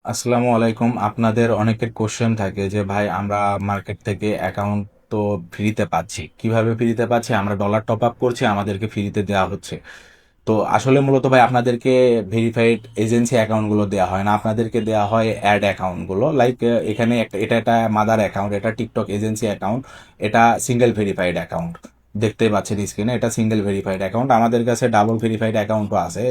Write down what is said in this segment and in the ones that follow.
আসসালামু আলাইকুম। আপনাদের অনেকের কোশ্চেন থাকে যে ভাই আমরা মার্কেট থেকে অ্যাকাউন্ট তো ফ্রিতে পাচ্ছি, কিভাবে ফ্রিতে পাচ্ছি? আমরা ডলার টপ আপ করছি, আমাদেরকে ফ্রিতে দেওয়া হচ্ছে। তো আসলে মূলত ভাই আপনাদেরকে ভেরিফাইড এজেন্সি অ্যাকাউন্টগুলো দেওয়া হয় না, আপনাদেরকে দেওয়া হয় অ্যাড অ্যাকাউন্টগুলো। লাইক এখানে এটা একটা মাদার অ্যাকাউন্ট, এটা টিকটক এজেন্সি অ্যাকাউন্ট, এটা সিঙ্গেল ভেরিফাইড অ্যাকাউন্ট। দেখতেই পাচ্ছেন স্ক্রিনে, এটা সিঙ্গেল ভেরিফাইড অ্যাকাউন্ট। আমাদের কাছে ডাবল ভেরিফাইড অ্যাকাউন্টও আছে,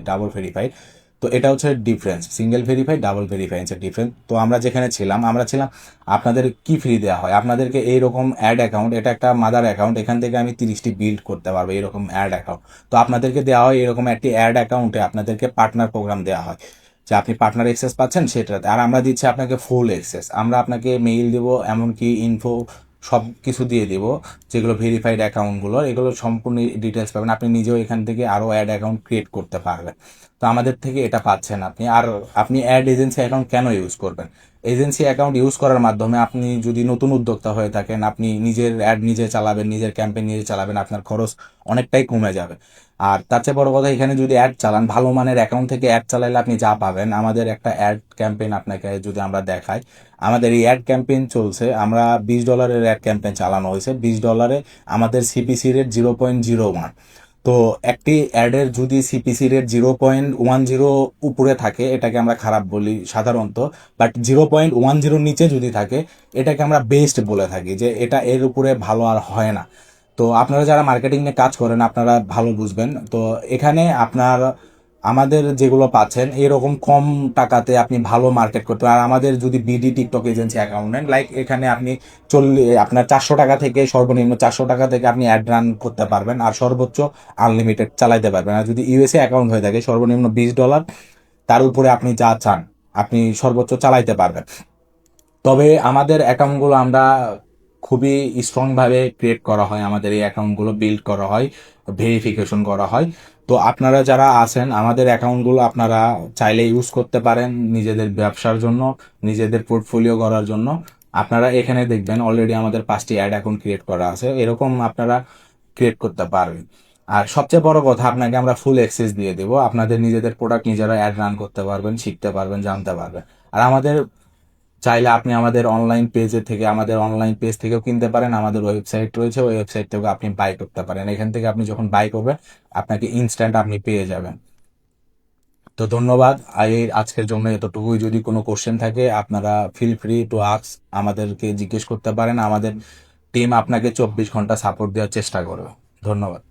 ডাবল ভেরিফাইড। তো এটা হচ্ছে ডিফারেন্স, সিঙ্গেল ভেরিফাইড ডাবল ভেরিফাইন্সের ডিফারেন্স। তো আমরা যেখানে ছিলাম, আমরা ছিলাম আপনাদের কি ফ্রি দেওয়া হয় আপনাদেরকে এইরকম অ্যাড অ্যাকাউন্ট, এটা একটা মাদার অ্যাকাউন্ট, এখান থেকে আমি 30টি বিল্ড করতে পারবো এরকম অ্যাড অ্যাকাউন্ট। তো আপনাদেরকে দেওয়া হয় এরকম একটি অ্যাড অ্যাকাউন্টে আপনাদেরকে পার্টনার প্রোগ্রাম দেওয়া হয়, যে আপনি পার্টনার অ্যাক্সেস পাচ্ছেন সেটাতে। আর আমরা দিচ্ছি আপনাকে ফুল অ্যাক্সেস, আমরা আপনাকে মেইল দেবো, এমনকি ইনফো সব কিছু দিয়ে দিব, যেগুলো ভেরিফাইড অ্যাকাউন্টগুলো, এগুলো সম্পূর্ণ ডিটেলস পাবেন। আপনি নিজেও এখান থেকে আরও অ্যাড অ্যাকাউন্ট ক্রিয়েট করতে পারবেন। তো আমাদের থেকে এটা পাচ্ছেন আপনি। আর আপনি অ্যাড এজেন্সি অ্যাকাউন্ট কেন ইউজ করবেন? এজেন্সি অ্যাকাউন্ট ইউজ করার মাধ্যমে আপনি যদি নতুন উদ্যোক্তা হয়ে থাকেন, আপনি নিজের অ্যাড নিজে চালাবেন, নিজের ক্যাম্পেইন নিজে চালাবেন, আপনার খরচ অনেকটাই কমে যাবে। আর তার চেয়ে বড় কথা, এখানে যদি অ্যাড চালান, ভালো মানের অ্যাকাউন্ট থেকে অ্যাড চালাইলে আপনি যা পাবেন, আমাদের একটা অ্যাড ক্যাম্পেইন আপনাকে যদি আমরা দেখাই, আমাদের এই অ্যাড ক্যাম্পেইন চলছে, আমরা $20 অ্যাড ক্যাম্পেইন চালানো হয়েছে। $20 আমাদের সিপিসি রেট 0.01। তো একটি অ্যাডের যদি সিপিসি রেট 0.10 উপরে থাকে, এটাকে আমরা খারাপ বলি সাধারণত। বাট 0.10 নিচে যদি থাকে, এটাকে আমরা বেস্ট বলে থাকি, যে এটা এর উপরে ভালো আর হয় না। তো আপনারা যারা মার্কেটিং নিয়ে কাজ করেন, আপনারা ভালো বুঝবেন। তো এখানে আপনার আমাদের যেগুলো পাচ্ছেন, এরকম কম টাকাতে আপনি ভালো মার্কেট করতে পারেন। আর আমাদের যদি বিডি টিকটক এজেন্সি অ্যাকাউন্ট নেন, লাইক এখানে আপনি আপনার 400 টাকা থেকে, সর্বনিম্ন 400 টাকা থেকে আপনি অ্যাড রান করতে পারবেন, আর সর্বোচ্চ আনলিমিটেড চালাইতে পারবেন। আর যদি ইউএসএ অ্যাকাউন্ট হয়ে থাকে, সর্বনিম্ন $20, তার উপরে আপনি যা চান আপনি সর্বোচ্চ চালাইতে পারবেন। তবে আমাদের অ্যাকাউন্টগুলো আমরা খুবই স্ট্রংভাবে ক্রিয়েট করা হয়, আমাদের এই অ্যাকাউন্টগুলো বিল্ড করা হয়, ভেরিফিকেশন করা হয়। তো আপনারা যারা আছেন, আমাদের অ্যাকাউন্টগুলো আপনারা চাইলে ইউজ করতে পারেন নিজেদের ব্যবসার জন্য, নিজেদের পোর্টফোলিও করার জন্য। আপনারা এখানে দেখবেন অলরেডি আমাদের 5টি অ্যাড অ্যাকাউন্ট ক্রিয়েট করা আছে, এরকম আপনারা ক্রিয়েট করতে পারবেন। আর সবচেয়ে বড় কথা, আপনাকে আমরা ফুল অ্যাক্সেস দিয়ে দেবো, আপনাদের নিজেদের প্রোডাক্ট নিজেরা অ্যাড রান করতে পারবেন, শিখতে পারবেন, জানতে পারবেন। আর আমাদের চাইলে আপনি আমাদের অনলাইন পেজে থেকে, আমাদের অনলাইন পেজ থেকেও কিনতে পারেন, আমাদের ওয়েবসাইট রয়েছে, ওই ওয়েবসাইট থেকেও আপনি বাই করতে পারেন। এখান থেকে আপনি যখন বাই করবেন, আপনাকে ইনস্ট্যান্ট আপনি পেয়ে যাবেন। তো ধন্যবাদ। এই আজকের জন্য এতটুকুই। যদি কোনো কোশ্চেন থাকে, আপনারা ফিল ফ্রি টু আস্ক, আমাদেরকে জিজ্ঞেস করতে পারেন। আমাদের টিম আপনাকে 24 ঘন্টা সাপোর্ট দেওয়ার চেষ্টা করবে। ধন্যবাদ।